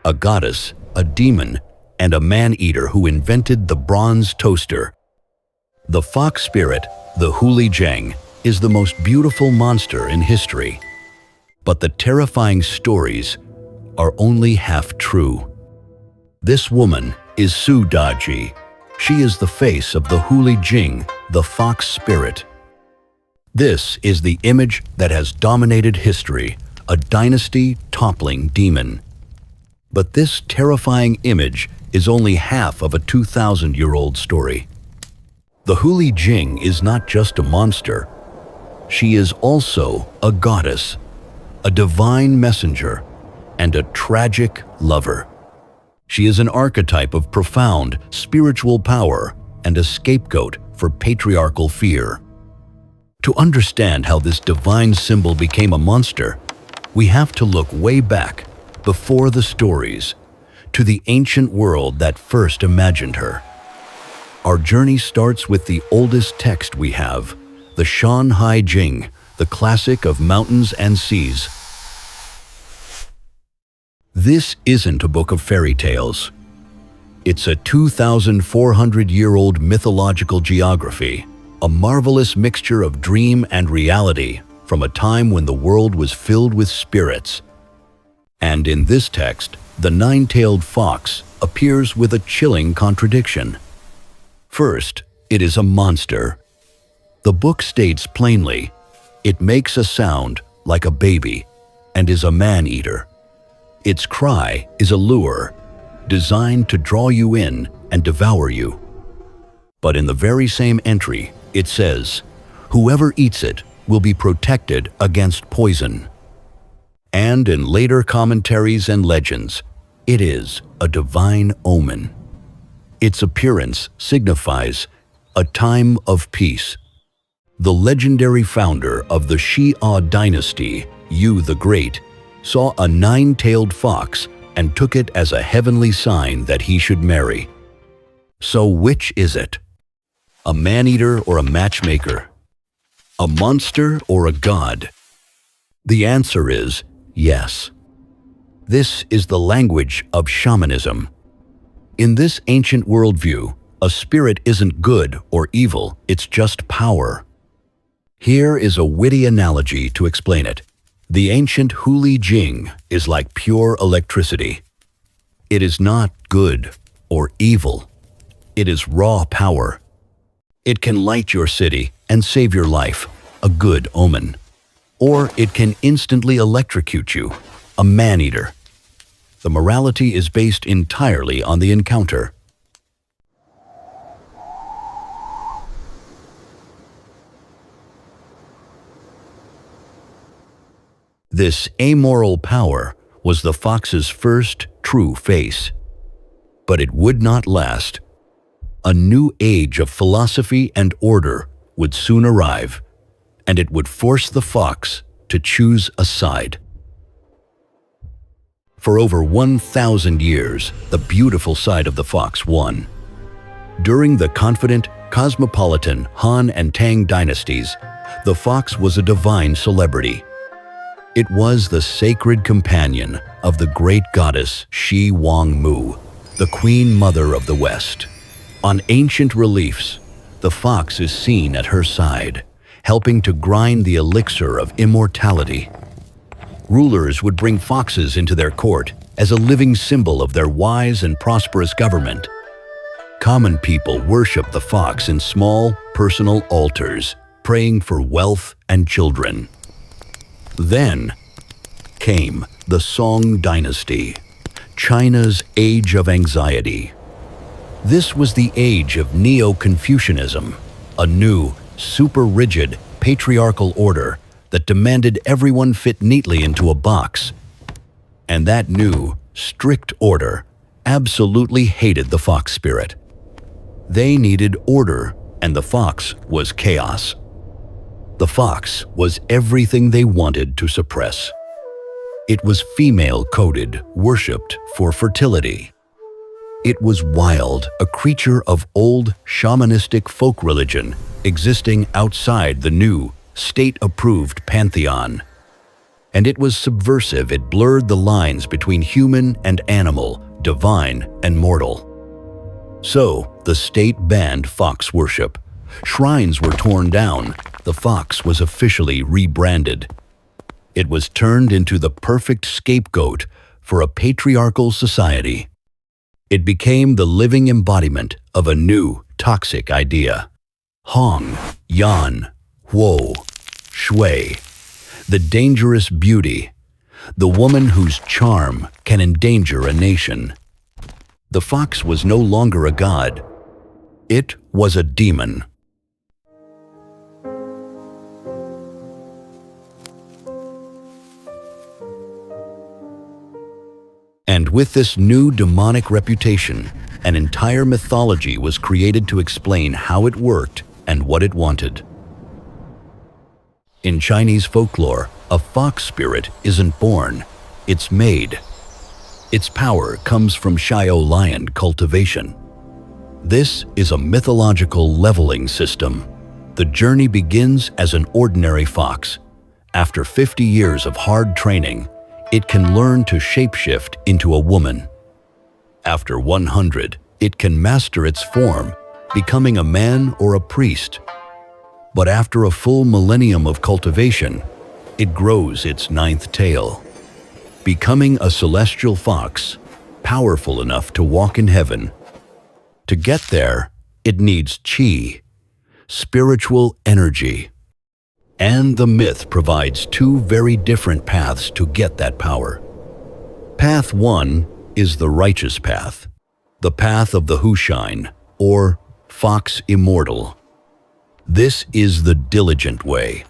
a goddess, a demon, and a man-eater who invented the bronze toaster. The fox spirit, the Huli Jing, is the most beautiful monster in history. But the terrifying stories are only half true. This woman is Daji. She is the face of the Huli Jing, the fox spirit. This is the image that has dominated history, a dynasty toppling demon. But this terrifying image is only half of a 2,000-year-old story. The Huli Jing is not just a monster. She is also a goddess, a divine messenger, and a tragic lover. She is an archetype of profound spiritual power and a scapegoat for patriarchal fear. To understand how this divine symbol became a monster, we have to look way back, before the stories, to the ancient world that first imagined her. Our journey starts with the oldest text we have, the Shanhai Jing, the classic of mountains and seas. This isn't a book of fairy tales. It's a 2,400-year-old mythological geography, a marvelous mixture of dream and reality from a time when the world was filled with spirits. And in this text, the nine-tailed fox appears with a chilling contradiction. First, it is a monster. The book states plainly, it makes a sound like a baby and is a man-eater. Its cry is a lure, designed to draw you in and devour you. But in the very same entry, it says, whoever eats it will be protected against poison. And in later commentaries and legends, it is a divine omen. Its appearance signifies a time of peace. The legendary founder of the Song Dynasty, Yu the Great, saw a nine-tailed fox and took it as a heavenly sign that he should marry. So which is it? A man-eater or a matchmaker? A monster or a god? The answer is yes. This is the language of shamanism. In this ancient worldview, a spirit isn't good or evil, it's just power. Here is a witty analogy to explain it. The ancient Huli Jing is like pure electricity. It is not good or evil. It is raw power. It can light your city and save your life, a good omen. Or it can instantly electrocute you, a man-eater. The morality is based entirely on the encounter. This amoral power was the fox's first true face. But it would not last. A new age of philosophy and order would soon arrive, and it would force the fox to choose a side. For over 1,000 years, the beautiful side of the fox won. During the confident, cosmopolitan Han and Tang dynasties, the fox was a divine celebrity. It was the sacred companion of the great goddess Shi Wang-mu, the Queen Mother of the West. On ancient reliefs, the fox is seen at her side, helping to grind the elixir of immortality. Rulers would bring foxes into their court as a living symbol of their wise and prosperous government. Common people worship the fox in small, personal altars, praying for wealth and children. Then came the Song Dynasty, China's age of anxiety. This was the age of Neo-Confucianism, a new, super-rigid, patriarchal order that demanded everyone fit neatly into a box. And that new, strict order absolutely hated the fox spirit. They needed order, and the fox was chaos. The fox was everything they wanted to suppress. It was female-coded, worshipped for fertility. It was wild, a creature of old, shamanistic folk religion existing outside the new, state-approved pantheon. And it was subversive. It blurred the lines between human and animal, divine and mortal. So, the state banned fox worship. Shrines were torn down. The fox was officially rebranded. It was turned into the perfect scapegoat for a patriarchal society. It became the living embodiment of a new, toxic idea. Hóngyán, huòshuǐ, the dangerous beauty, the woman whose charm can endanger a nation. The fox was no longer a god. It was a demon. And with this new demonic reputation, an entire mythology was created to explain how it worked and what it wanted. In Chinese folklore, a fox spirit isn't born, it's made. Its power comes from Huyao lion cultivation. This is a mythological leveling system. The journey begins as an ordinary fox. After 50 years of hard training, it can learn to shapeshift into a woman. After 100, it can master its form, becoming a man or a priest. But after a full millennium of cultivation, it grows its 9th tail, becoming a celestial fox, powerful enough to walk in heaven. To get there, it needs qi, spiritual energy. And the myth provides 2 very different paths to get that power. Path 1 is the righteous path, the path of the Huxian, or fox immortal. This is the diligent way.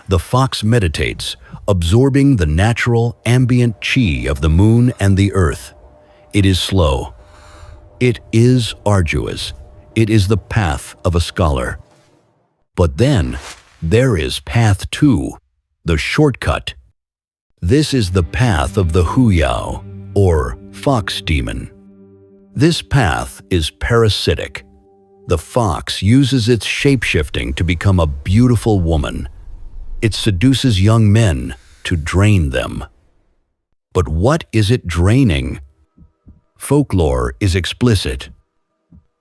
The fox meditates, absorbing the natural, ambient qi of the moon and the earth. It is slow. It is arduous. It is the path of a scholar. But then, there is path 2, the shortcut. This is the path of the Huyao, or fox demon. This path is parasitic. The fox uses its shapeshifting to become a beautiful woman. It seduces young men to drain them. But what is it draining? Folklore is explicit.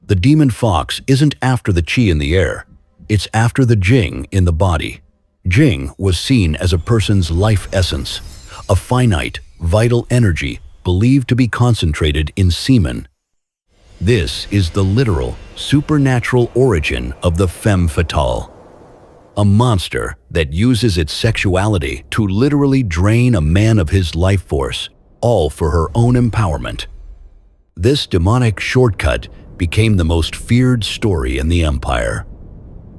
The demon fox isn't after the qi in the air. It's after the Jing in the body. Jing was seen as a person's life essence, a finite, vital energy believed to be concentrated in semen. This is the literal, supernatural origin of the femme fatale, a monster that uses its sexuality to literally drain a man of his life force, all for her own empowerment. This demonic shortcut became the most feared story in the empire.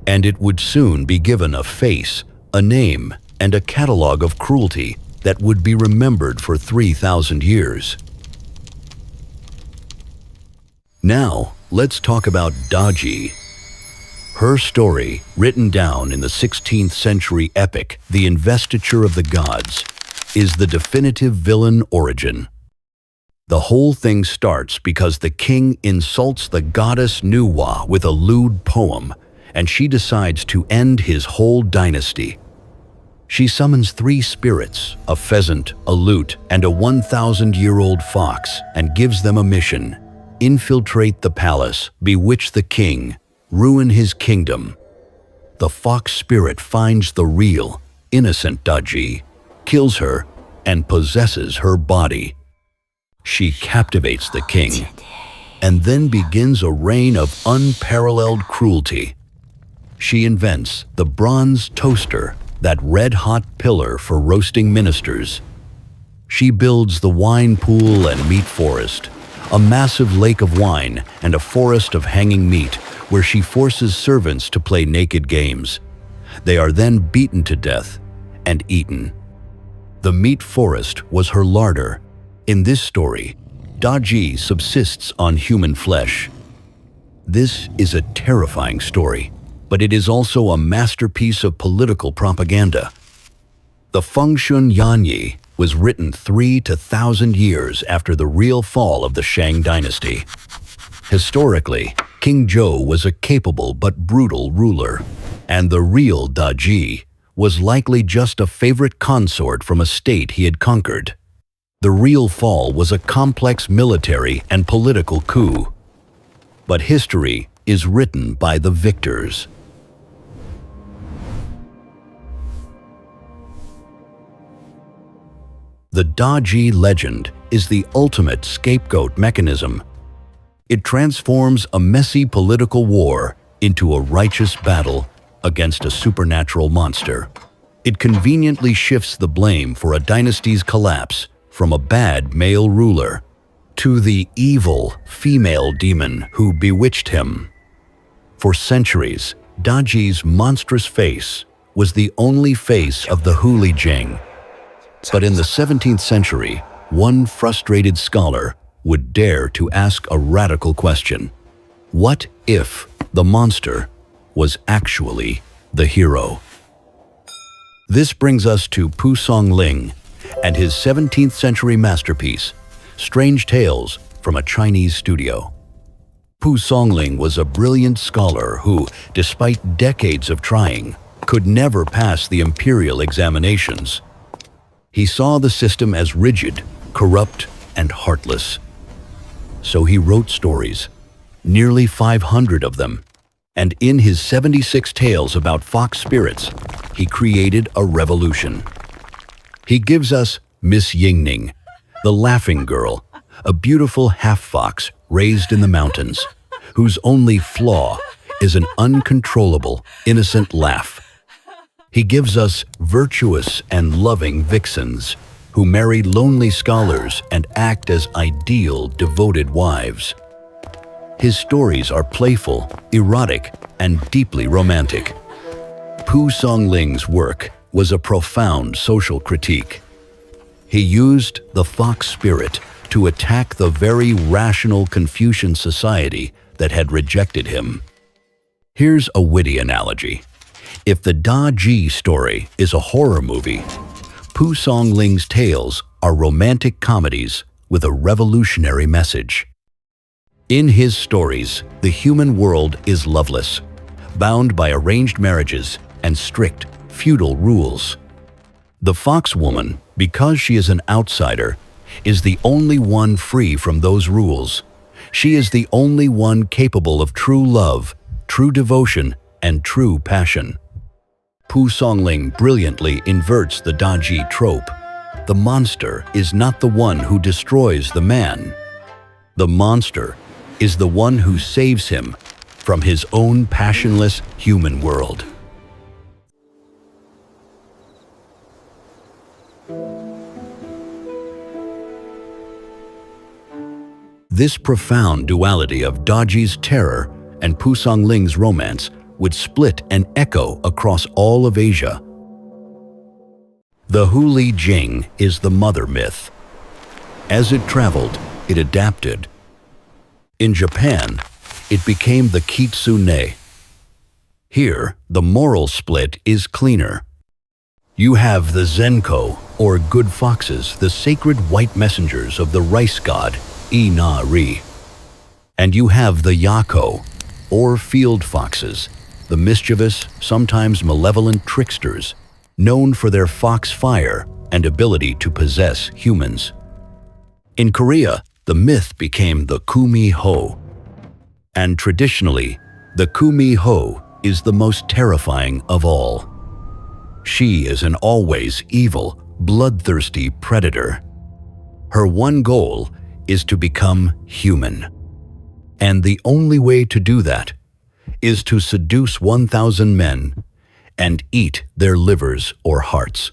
And it would soon be given a face, a name, and a catalog of cruelty that would be remembered for 3,000 years. Now, let's talk about Daji. Her story, written down in the 16th century epic, The Investiture of the Gods, is the definitive villain origin. The whole thing starts because the king insults the goddess Nuwa with a lewd poem, and she decides to end his whole dynasty. She summons 3 spirits, a pheasant, a lute, and a 1,000-year-old fox, and gives them a mission: infiltrate the palace, bewitch the king, ruin his kingdom. The fox spirit finds the real, innocent Daji, kills her, and possesses her body. She captivates the king, and then begins a reign of unparalleled cruelty. She invents the bronze toaster, that red-hot pillar for roasting ministers. She builds the wine pool and meat forest, a massive lake of wine and a forest of hanging meat where she forces servants to play naked games. They are then beaten to death and eaten. The meat forest was her larder. In this story, Daji subsists on human flesh. This is a terrifying story, but it is also a masterpiece of political propaganda. The Fengshun Yanyi was written 3 to 1,000 years after the real fall of the Song Dynasty. Historically, King Zhou was a capable but brutal ruler, and the real Daji was likely just a favorite consort from a state he had conquered. The real fall was a complex military and political coup. But history is written by the victors. The Daji legend is the ultimate scapegoat mechanism. It transforms a messy political war into a righteous battle against a supernatural monster. It conveniently shifts the blame for a dynasty's collapse from a bad male ruler to the evil female demon who bewitched him. For centuries, Daji's monstrous face was the only face of the Huli Jing. But in the 17th century, one frustrated scholar would dare to ask a radical question. What if the monster was actually the hero? This brings us to Pu Songling and his 17th century masterpiece, Strange Tales from a Chinese Studio. Pu Songling was a brilliant scholar who, despite decades of trying, could never pass the imperial examinations. He saw the system as rigid, corrupt, and heartless. So he wrote stories, nearly 500 of them, and in his 76 tales about fox spirits, he created a revolution. He gives us Miss Yingning, the laughing girl, a beautiful half-fox raised in the mountains, whose only flaw is an uncontrollable, innocent laugh. He gives us virtuous and loving vixens who marry lonely scholars and act as ideal, devoted wives. His stories are playful, erotic, and deeply romantic. Pu Songling's work was a profound social critique. He used the fox spirit to attack the very rational Confucian society that had rejected him. Here's a witty analogy. If the Daji story is a horror movie, Pu Songling's tales are romantic comedies with a revolutionary message. In his stories, the human world is loveless, bound by arranged marriages and strict, feudal rules. The fox woman, because she is an outsider, is the only one free from those rules. She is the only one capable of true love, true devotion, and true passion. Pu Songling brilliantly inverts the Daji trope. The monster is not the one who destroys the man. The monster is the one who saves him from his own passionless human world. This profound duality of Daji's terror and Pu Songling's romance would split and echo across all of Asia. The Huli Jing is the mother myth. As it traveled, it adapted. In Japan, it became the Kitsune. Here, the moral split is cleaner. You have the Zenko, or good foxes, the sacred white messengers of the rice god, Inari. And you have the Yako, or field foxes, the mischievous, sometimes malevolent tricksters, known for their fox fire and ability to possess humans. In Korea, the myth became the Kumiho. And traditionally, the Kumiho is the most terrifying of all. She is an always evil, bloodthirsty predator. Her one goal is to become human. And the only way to do that is to seduce 1,000 men and eat their livers or hearts.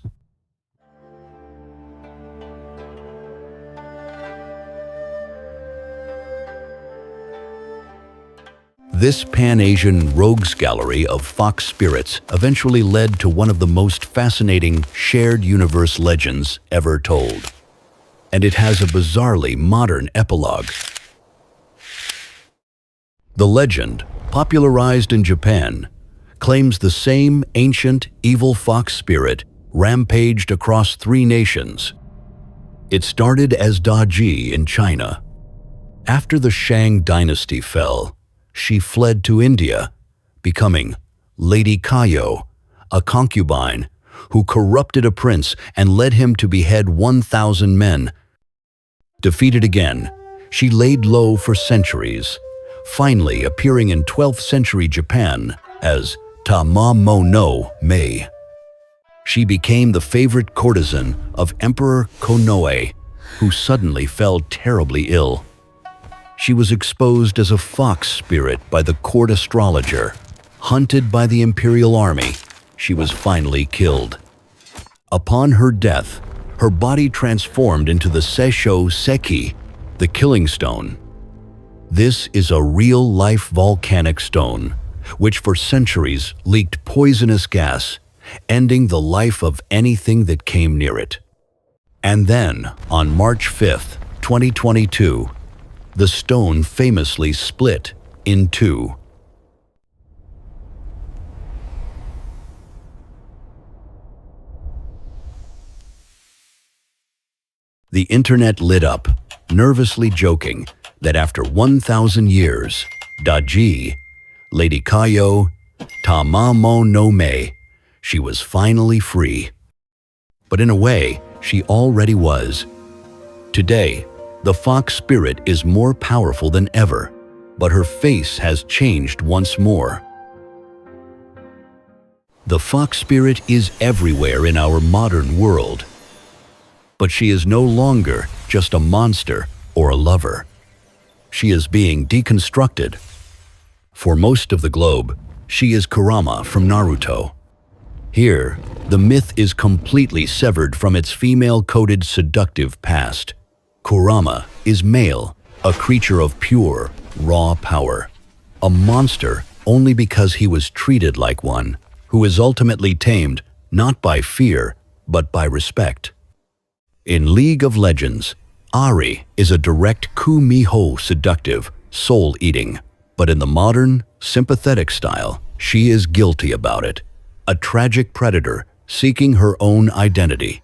This Pan-Asian rogues gallery of fox spirits eventually led to one of the most fascinating shared universe legends ever told. And it has a bizarrely modern epilogue. The legend, popularized in Japan, claims the same ancient evil fox spirit rampaged across 3 nations. It started as Daji in China. After the Shanhai Dynasty fell, she fled to India, becoming Lady Kayo, a concubine who corrupted a prince and led him to behead 1,000 men. Defeated again, she laid low for centuries, finally appearing in 12th century Japan as Tamamo-no-Mae. She became the favorite courtesan of Emperor Konoe, who suddenly fell terribly ill. She was exposed as a fox spirit by the court astrologer. Hunted by the imperial army, she was finally killed. Upon her death, her body transformed into the Sessho-seki, the killing stone. This is a real-life volcanic stone, which for centuries leaked poisonous gas, ending the life of anything that came near it. And then, on March 5th, 2022, the stone famously split in two. The internet lit up, nervously joking that after 1,000 years, Daji, Lady Huyao, Tamamo-no-Mae, she was finally free. But in a way, she already was. Today, the fox spirit is more powerful than ever, but her face has changed once more. The fox spirit is everywhere in our modern world. But she is no longer just a monster or a lover. She is being deconstructed. For most of the globe, she is Kurama from Naruto. Here, the myth is completely severed from its female-coded seductive past. Kurama is male, a creature of pure, raw power. A monster only because he was treated like one, who is ultimately tamed not by fear, but by respect. In League of Legends, Ari is a direct Kumiho seductive, soul-eating, but in the modern, sympathetic style, she is guilty about it, a tragic predator seeking her own identity.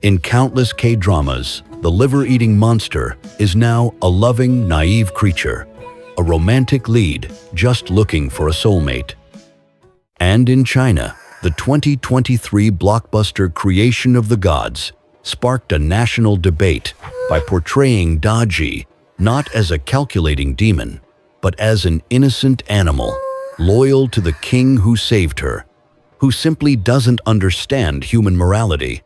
In countless K-dramas, the liver-eating monster is now a loving, naive creature, a romantic lead just looking for a soulmate. And in China, the 2023 blockbuster Creation of the Gods sparked a national debate by portraying Daji not as a calculating demon, but as an innocent animal, loyal to the king who saved her, who simply doesn't understand human morality.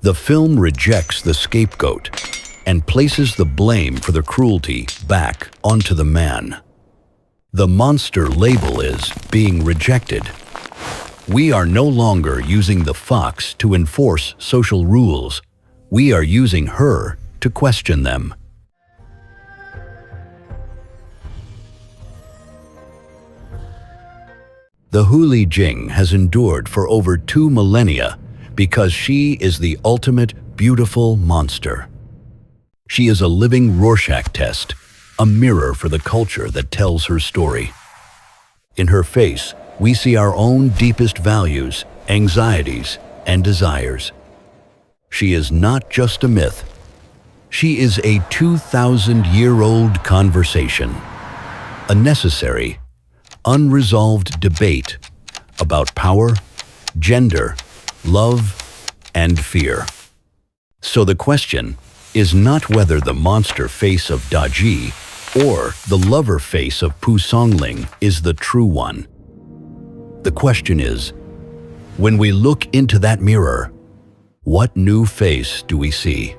The film rejects the scapegoat and places the blame for the cruelty back onto the man. The monster label is being rejected. We are no longer using the fox to enforce social rules. We are using her to question them. The Huli Jing has endured for over 2 millennia because she is the ultimate beautiful monster. She is a living Rorschach test, a mirror for the culture that tells her story. In her face, we see our own deepest values, anxieties, and desires. She is not just a myth. She is a 2,000-year-old conversation, a necessary, unresolved debate about power, gender, love, and fear. So the question is not whether the monster face of Daji or the lover face of Pu Songling is the true one. The question is, when we look into that mirror, what new face do we see?